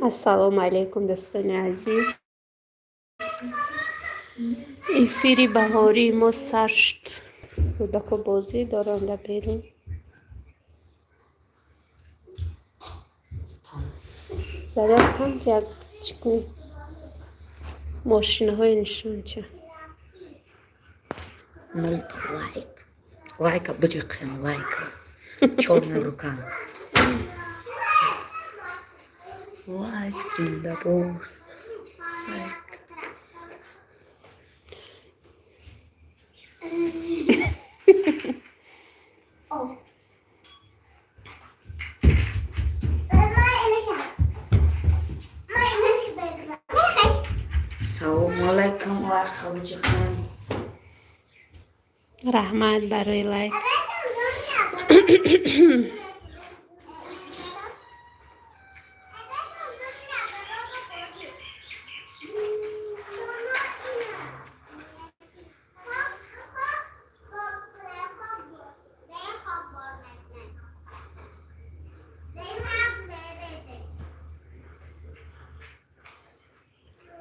السلام علیکم دوستان عزیز. افیری بهاری ما سر شد. کودک بازی دارن در بیرون. زده کم که چکنی ماشین های نشان چه лайк. Лайка, бджикин, лайка. Черная рука. Лайк, Сингапур. Лайк. Assalamualaikum warahmatullahi wabarakatuh. رحمت برای لایک.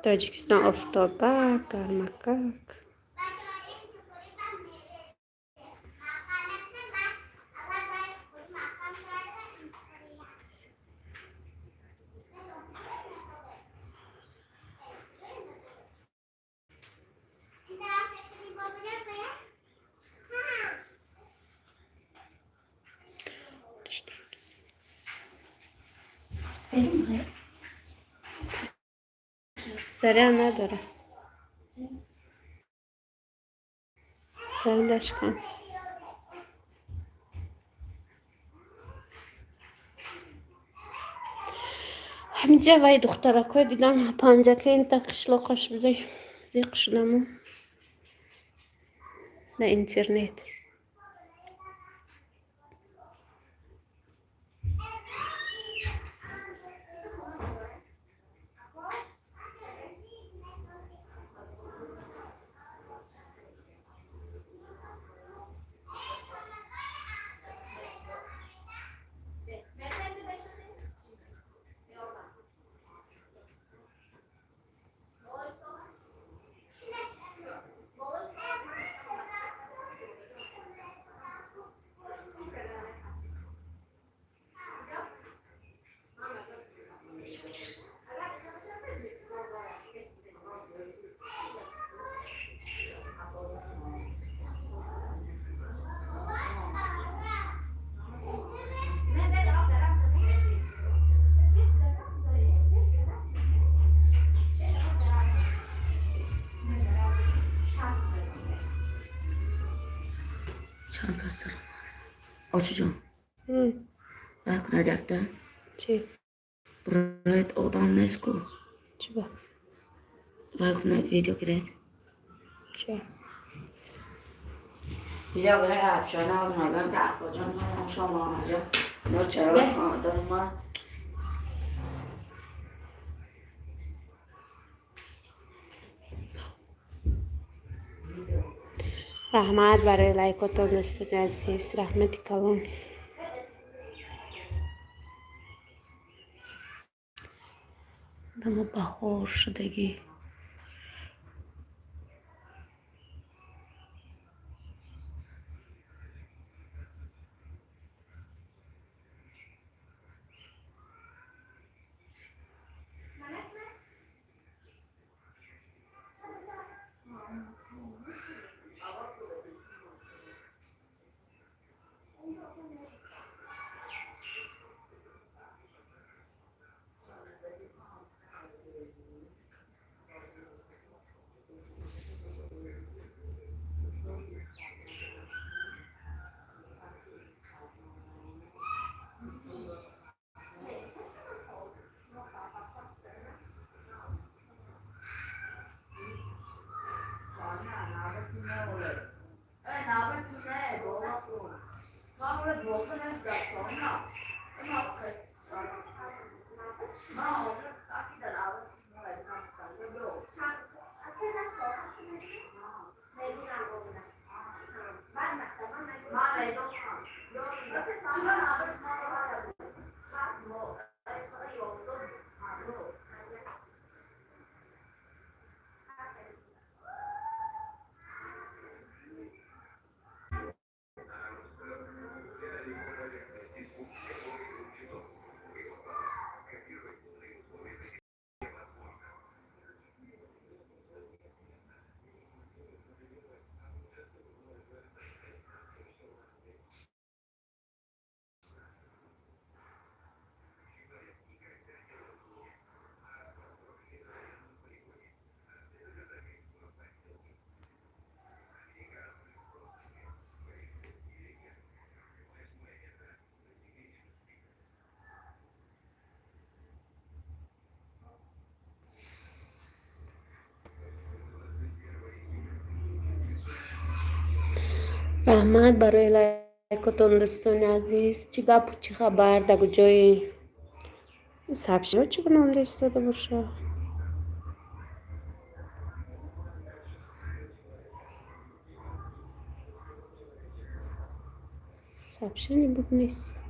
تاجیکستان آفتابه گرمکک. سریع نداره. سریعش کن. همینجا وای دخترکای دیدم پنجه این تا قشلاقش بده زیق شدم در اینترنت. چند کس دارم آچه جان باید ندفته چی؟ برایت آدم نیست کو چی با؟ باید ویدیو گرید چی؟ ویدیو گرید افشانه از مگن که اکا جان من شما آمجا نور چرا دارم من رحمت برای لایکاتون دوستان عزیز. رحمت کلان. دم بهار شدگی. رحمت برای لایکاتون دوستان عزیز. چی گپ و چی خبر در کجای سبشی ها چی بنام ایستاده باشه؟ سبشنی بود نیست.